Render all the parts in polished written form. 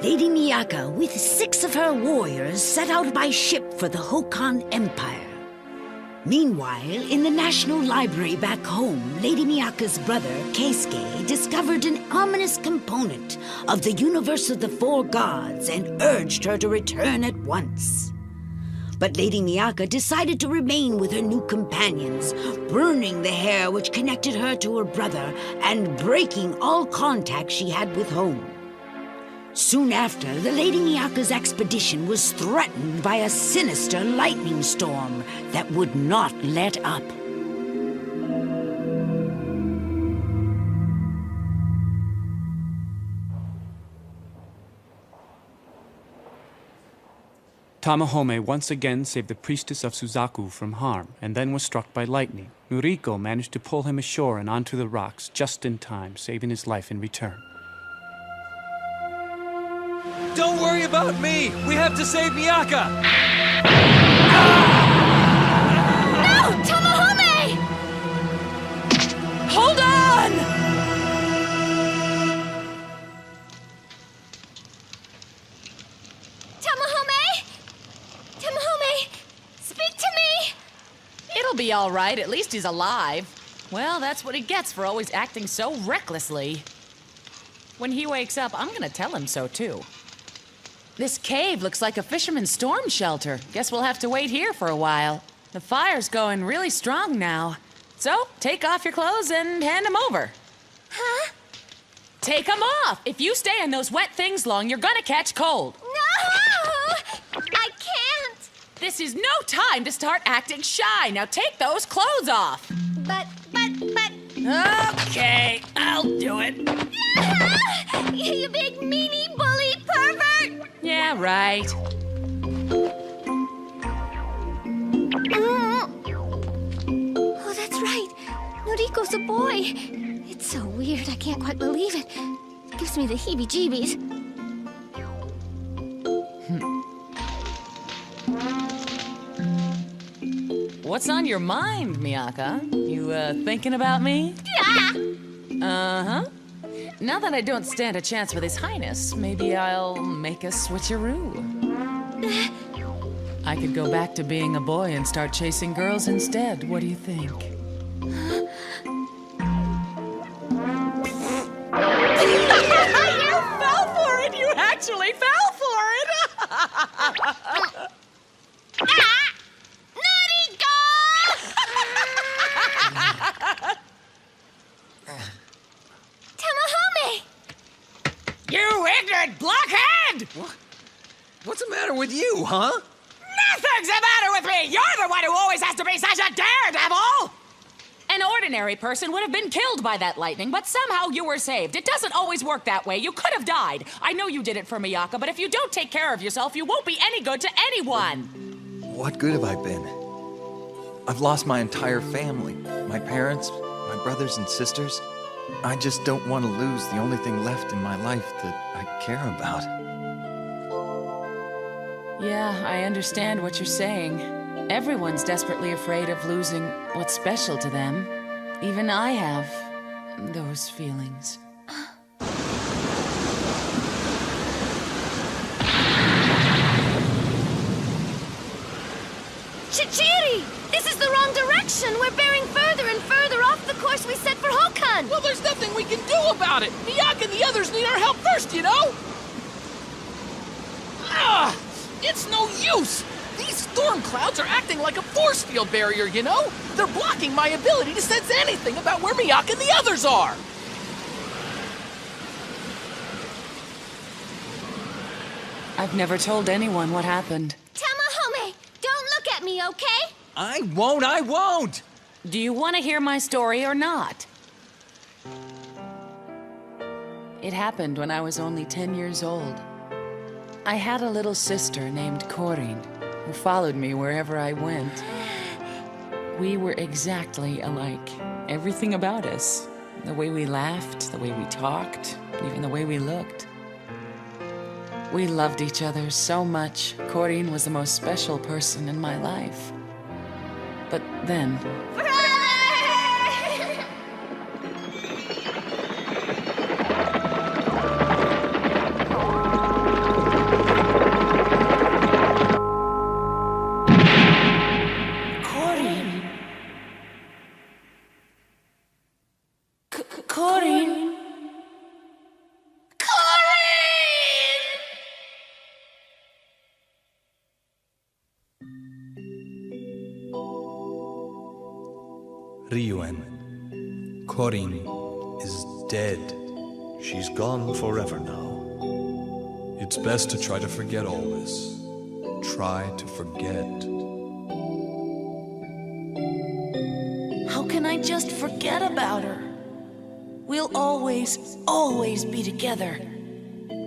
Lady Miyaka, with 6 of her warriors, set out by ship for the Hokan Empire. Meanwhile, in the National Library back home, Lady Miyaka's brother, Keisuke, discovered an ominous component of the Universe of the Four Gods and urged her to return at once. But Lady Miyaka decided to remain with her new companions, burning the hair which connected her to her brother and breaking all contact she had with home. Soon after, the Lady Miyaka's expedition was threatened by a sinister lightning storm that would not let up. Tamahome once again saved the priestess of Suzaku from harm, and then was struck by lightning. Noriko managed to pull him ashore and onto the rocks just in time, saving his life in return. Don't worry about me! We have to save Miyaka! No! Tamahome! Hold on! Tamahome? Tamahome, speak to me! It'll be all right. At least he's alive. Well, that's what he gets for always acting so recklessly. When he wakes up, I'm gonna tell him so, too. This cave looks like a fisherman's storm shelter. Guess we'll have to wait here for a while. The fire's going really strong now. So, take off your clothes and hand them over. Huh? Take them off! If you stay in those wet things long, you're gonna catch cold. No! I can't! This is no time to start acting shy. Now take those clothes off. But... Okay, I'll do it. You big meanie bully pervert! Yeah, right. Oh, that's right. Noriko's a boy. It's so weird, I can't quite believe it. It gives me the heebie-jeebies. What's on your mind, Miyaka? You, thinking about me? Yeah! Uh-huh. Now that I don't stand a chance with His Highness, maybe I'll make a switcheroo. I could go back to being a boy and start chasing girls instead. What do you think? You fell for it! You actually fell for it! Tamahome! You ignorant blockhead! What's the matter with you, huh? Nothing's the matter with me! You're the one who always has to be such a daredevil! An ordinary person would have been killed by that lightning, but somehow you were saved. It doesn't always work that way. You could have died. I know you did it for Miyaka, but if you don't take care of yourself, you won't be any good to anyone. What good have I been? I've lost my entire family. My parents, my brothers and sisters. I just don't want to lose the only thing left in my life that I care about. Yeah, I understand what you're saying. Everyone's desperately afraid of losing what's special to them. Even I have those feelings. Chichiri! This is the wrong direction! We're bearing further and further off the course we set for Hokan! Well, there's nothing we can do about it! Miyaka and the others need our help first, you know? Ah! It's no use! These storm clouds are acting like a force field barrier, you know? They're blocking my ability to sense anything about where Miyaka and the others are! I've never told anyone what happened. Tamahome, don't look at me, okay? I won't! Do you want to hear my story or not? It happened when I was only 10 years old. I had a little sister named Corinne, who followed me wherever I went. We were exactly alike. Everything about us. The way we laughed, the way we talked, even the way we looked. We loved each other so much. Corinne was the most special person in my life. But then... Corin! Ryuen, Corin is dead. She's gone forever now. It's best to try to forget all this. Try to forget. How can I just forget about her? We'll always, always be together.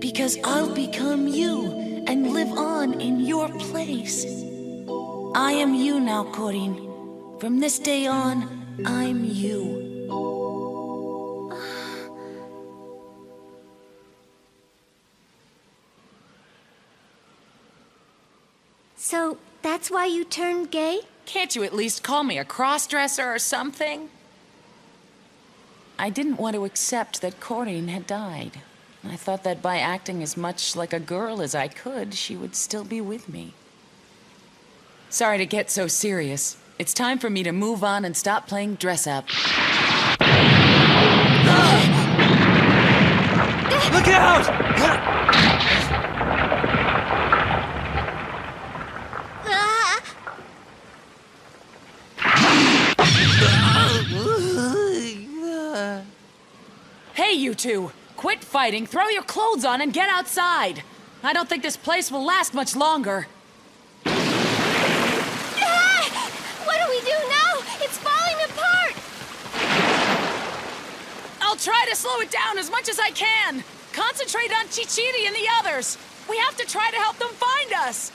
Because I'll become you and live on in your place. I am you now, Corin. From this day on, I'm you. So, that's why you turned gay? Can't you at least call me a cross-dresser or something? I didn't want to accept that Corin had died. I thought that by acting as much like a girl as I could, she would still be with me. Sorry to get so serious. It's time for me to move on and stop playing dress-up. Look out! Hey, you two! Quit fighting, throw your clothes on, and get outside! I don't think this place will last much longer. What do we do now? It's falling apart! I'll try to slow it down as much as I can! Concentrate on Chichiri and the others! We have to try to help them find us!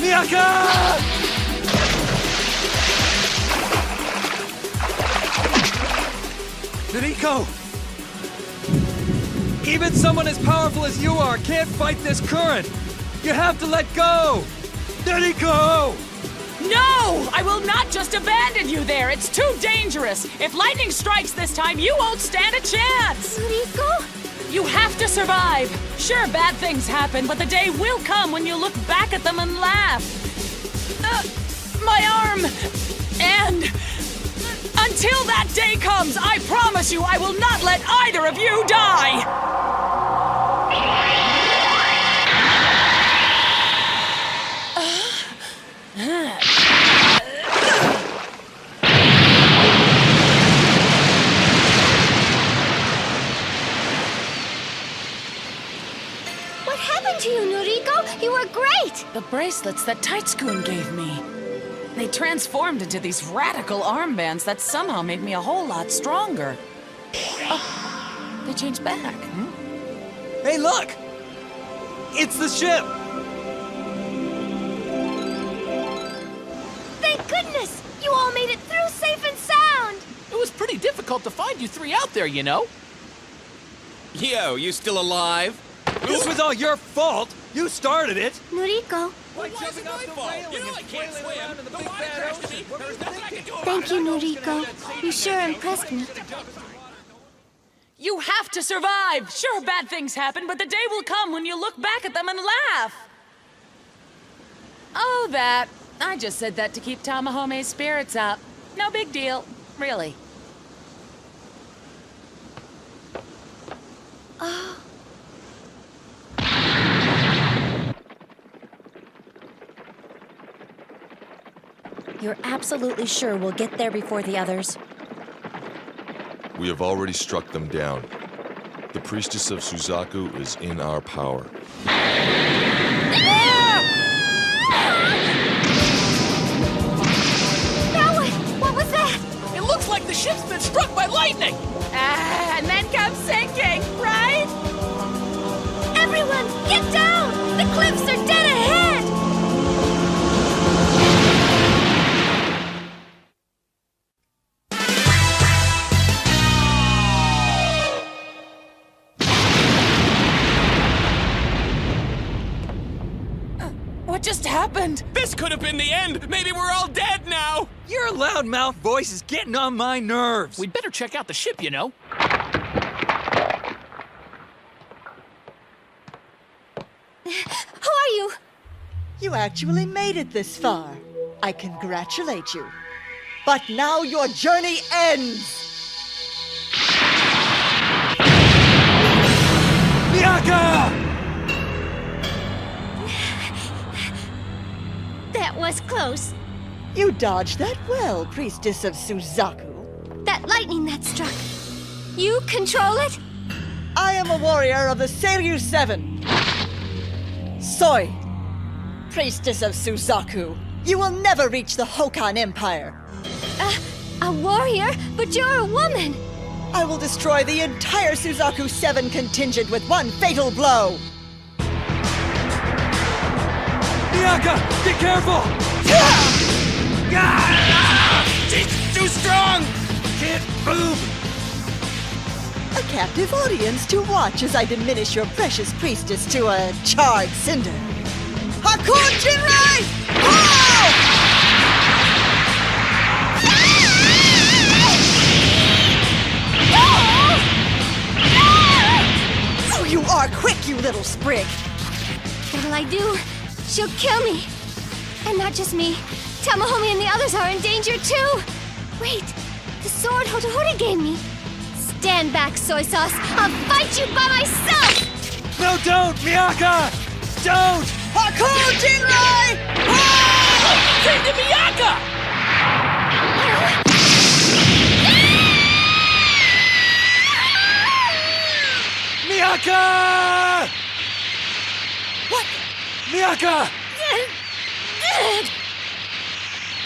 Miyaka! Noriko! Even someone as powerful as you are can't fight this current! You have to let go! Noriko! No! I will not just abandon you there! It's too dangerous! If lightning strikes this time, you won't stand a chance! Noriko? You have to survive! Sure, bad things happen, but the day will come when you look back at them and laugh. My arm! And... until that day comes, I promise you I will not let either of you die! What happened to you, Noriko? You were great! The bracelets that Taitsukun gave me. They transformed into these radical armbands that somehow made me a whole lot stronger. Oh, they changed back. Hey, look! It's the ship! Thank goodness! You all made it through safe and sound! It was pretty difficult to find you three out there, you know? Yo, you still alive? This was all your fault! You started it! Noriko, Like jumping off the railing You know I and can't flailing swim. around in the The big water bad crashed ocean. me. There was nothing I could do about thank you, it. Noriko. You sure impressed me. You have to survive! Sure, bad things happen, but the day will come when you look back at them and laugh! Oh, that. I just said that to keep Tamahome's spirits up. No big deal, really. You're absolutely sure we'll get there before the others? We have already struck them down. The priestess of Suzaku is in our power. Now what? What was that? It looks like the ship's been struck by lightning! And then comes sinking, right? Everyone, get down! The cliffs are dead ahead! What just happened? This could have been the end! Maybe we're all dead now! Your loudmouth voice is getting on my nerves! We'd better check out the ship, you know? Who are you? You actually made it this far. I congratulate you. But now your journey ends! Miyaka! That was close. You dodged that well, Priestess of Suzaku. That lightning that struck. You control it? I am a warrior of the Seiryu 7. Soy, Priestess of Suzaku. You will never reach the Hokan Empire. A warrior? But you're a woman. I will destroy the entire Suzaku 7 contingent with one fatal blow. Miyaka, be careful! She's too strong! Can't move! A captive audience to watch as I diminish your precious priestess to a charred cinder. Hakun Jinrai! Oh, you are quick, you little sprig! What'll I do? She'll kill me. And not just me. Tamahome and the others are in danger too. Wait, the sword Hotohori gave me. Stand back, soy sauce. I'll fight you by myself! No, don't! Miyaka! Don't! Hakun Jinrai! Save to Miyaka! Miyaka! What? Miyaka!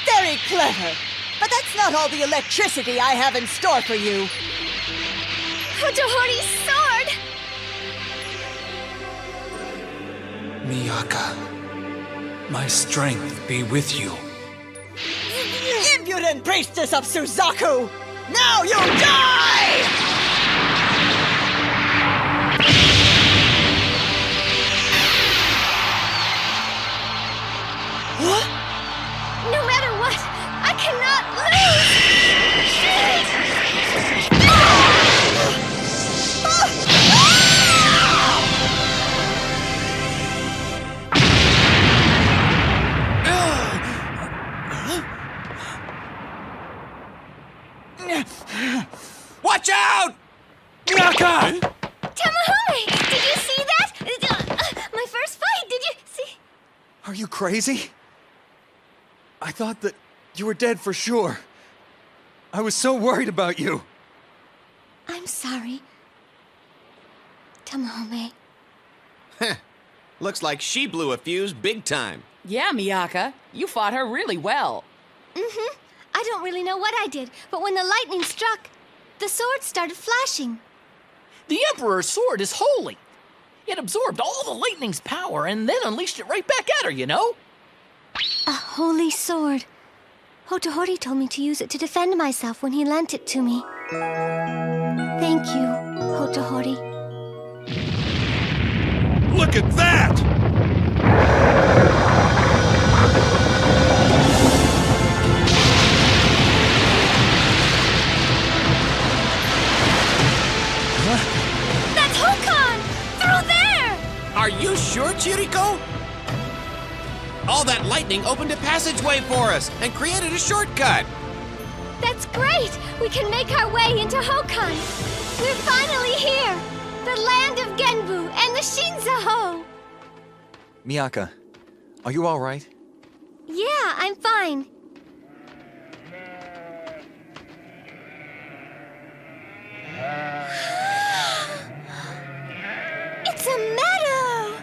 Very clever. But that's not all the electricity I have in store for you. Hotohori's sword! Miyaka, my strength be with you. Impudent priestess of Suzaku! Now you die! What? No matter what, I cannot lose! Watch out! Miyaka! Tamahome! Did you see that? My first fight, did you see? Are you crazy? I thought that you were dead for sure. I was so worried about you. I'm sorry. Tamahome. Looks like she blew a fuse big time. Yeah, Miyaka, you fought her really well. Mm-hmm. I don't really know what I did, but when the lightning struck, the sword started flashing. The Emperor's sword is holy. It absorbed all the lightning's power and then unleashed it right back at her, you know? A holy sword. Hotohori told me to use it to defend myself when he lent it to me. Thank you, Hotohori. Look at that! That's Hokan! Through there! Are you sure, Chiriko? All that lightning opened a passageway for us and created a shortcut. That's great! We can make our way into Hokan! We're finally here! The land of Genbu and the Shinzaho! Miyaka, are you all right? Yeah, I'm fine. It's a meadow!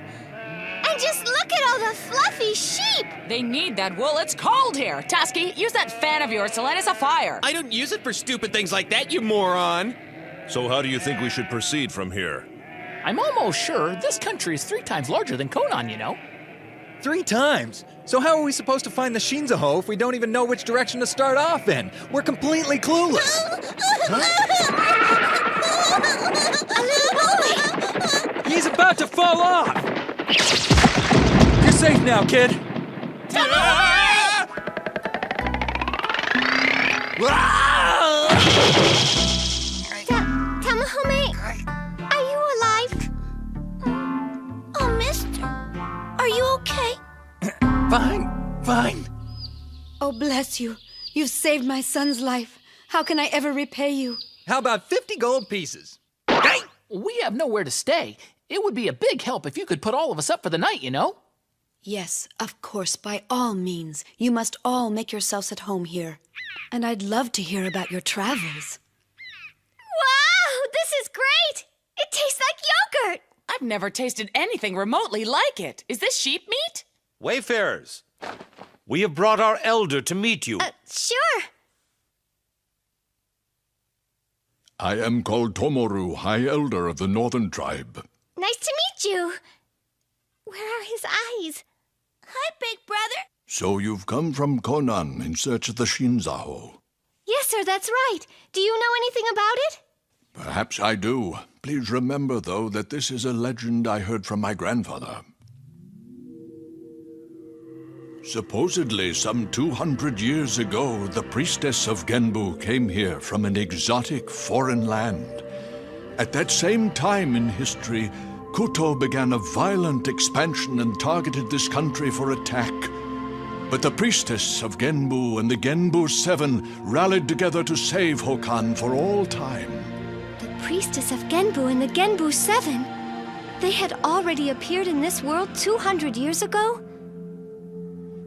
And just look at all the fluffy sheep! They need that wool. It's cold here. Tasky, use that fan of yours to light us a fire. I don't use it for stupid things like that, you moron. So how do you think we should proceed from here? I'm almost sure this country is 3 times larger than Conan, you know? 3 times? So how are we supposed to find the Shinzaho if we don't even know which direction to start off in? We're completely clueless. A little boy! He's about to fall off! You're safe now, kid. Tamahome, are you alive? Oh, mister, are you okay? Fine. Oh, bless you. You've saved my son's life. How can I ever repay you? How about 50 gold pieces? Hey! We have nowhere to stay. It would be a big help if you could put all of us up for the night, you know? Yes, of course, by all means. You must all make yourselves at home here. And I'd love to hear about your travels. Wow, this is great! It tastes like yogurt! I've never tasted anything remotely like it. Is this sheep meat? Wayfarers, we have brought our elder to meet you. Sure. I am called Tomoru, High Elder of the Northern Tribe. Nice to meet you. Where are his eyes? Hi, big brother. So you've come from Konan in search of the Shinzaho. Yes, sir, that's right. Do you know anything about it? Perhaps I do. Please remember, though, that this is a legend I heard from my grandfather. Supposedly, some 200 years ago, the priestess of Genbu came here from an exotic foreign land. At that same time in history, Kuto began a violent expansion and targeted this country for attack. But the priestess of Genbu and the Genbu Seven rallied together to save Hokan for all time. The priestess of Genbu and the Genbu Seven? They had already appeared in this world 200 years ago?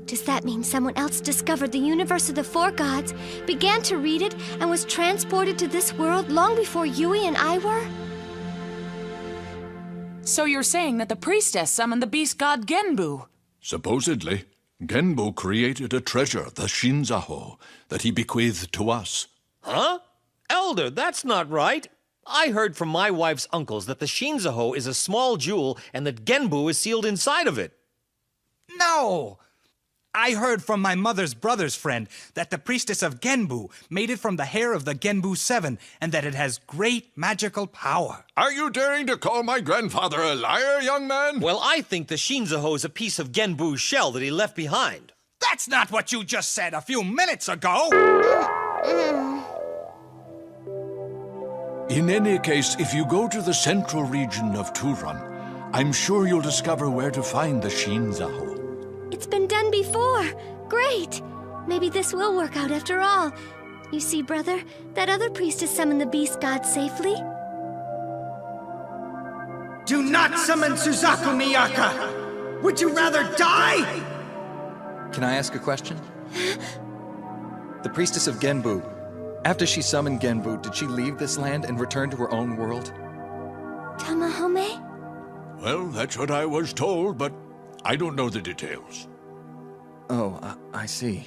Does that mean someone else discovered the universe of the four gods, began to read it, and was transported to this world long before Yui and I were? So you're saying that the priestess summoned the beast god Genbu? Supposedly, Genbu created a treasure, the Shinzaho, that he bequeathed to us. Huh? Elder, that's not right. I heard from my wife's uncles that the Shinzaho is a small jewel and that Genbu is sealed inside of it. No! I heard from my mother's brother's friend that the priestess of Genbu made it from the hair of the Genbu Seven and that it has great magical power. Are you daring to call my grandfather a liar, young man? Well, I think the Shinzaho is a piece of Genbu's shell that he left behind. That's not what you just said a few minutes ago! In any case, if you go to the central region of Turan, I'm sure you'll discover where to find the Shinzaho. It's been done before. Great. Maybe this will work out after all. You see, brother, that other priestess summoned the beast god safely. Do not summon Suzaku Miyaka! Would you rather die? Can I ask a question? The priestess of Genbu, after she summoned Genbu, did she leave this land and return to her own world? Tamahome? Well, that's what I was told, but I don't know the details. Oh, I see.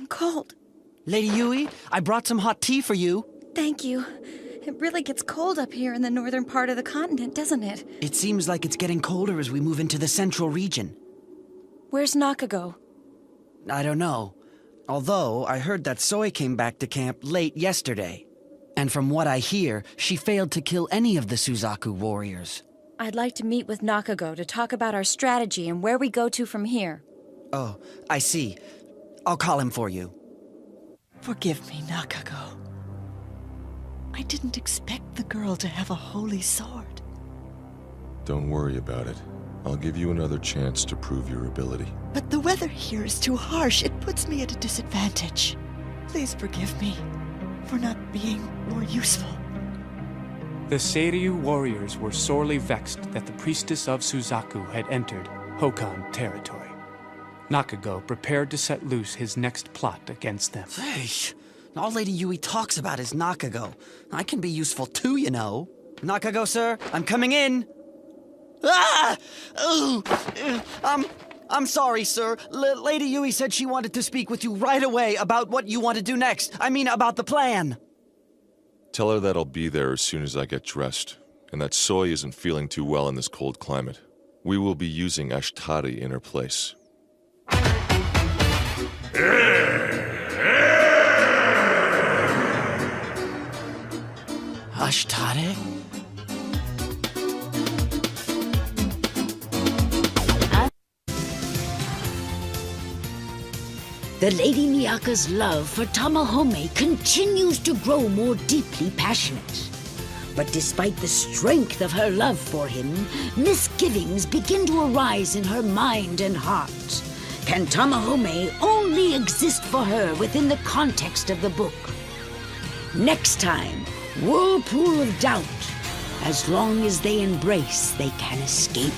Cold. Lady Yui, I brought some hot tea for you. Thank you. It really gets cold up here in the northern part of the continent, doesn't it? It seems like it's getting colder as we move into the central region. Where's Nakago? I don't know. Although, I heard that Soy came back to camp late yesterday. And from what I hear, she failed to kill any of the Suzaku warriors. I'd like to meet with Nakago to talk about our strategy and where we go to from here. Oh, I see. I'll call him for you. Forgive me, Nakago. I didn't expect the girl to have a holy sword. Don't worry about it. I'll give you another chance to prove your ability. But the weather here is too harsh. It puts me at a disadvantage. Please forgive me for not being more useful. The Seiryu warriors were sorely vexed that the priestess of Suzaku had entered Hokan territory. Nakago prepared to set loose his next plot against them. Hey, all Lady Yui talks about is Nakago. I can be useful too, you know. Nakago, sir, I'm coming in. Ah! Ooh! I'm sorry, sir. Lady Yui said she wanted to speak with you right away about what you want to do next. I mean, about the plan. Tell her that I'll be there as soon as I get dressed, and that Soy isn't feeling too well in this cold climate. We will be using Ashtari in her place. Ashtari? The Lady Miyaka's love for Tamahome continues to grow more deeply passionate. But despite the strength of her love for him, misgivings begin to arise in her mind and heart. Can Tamahome only exist for her within the context of the book? Next time, Whirlpool of Doubt. As long as they embrace, they can escape.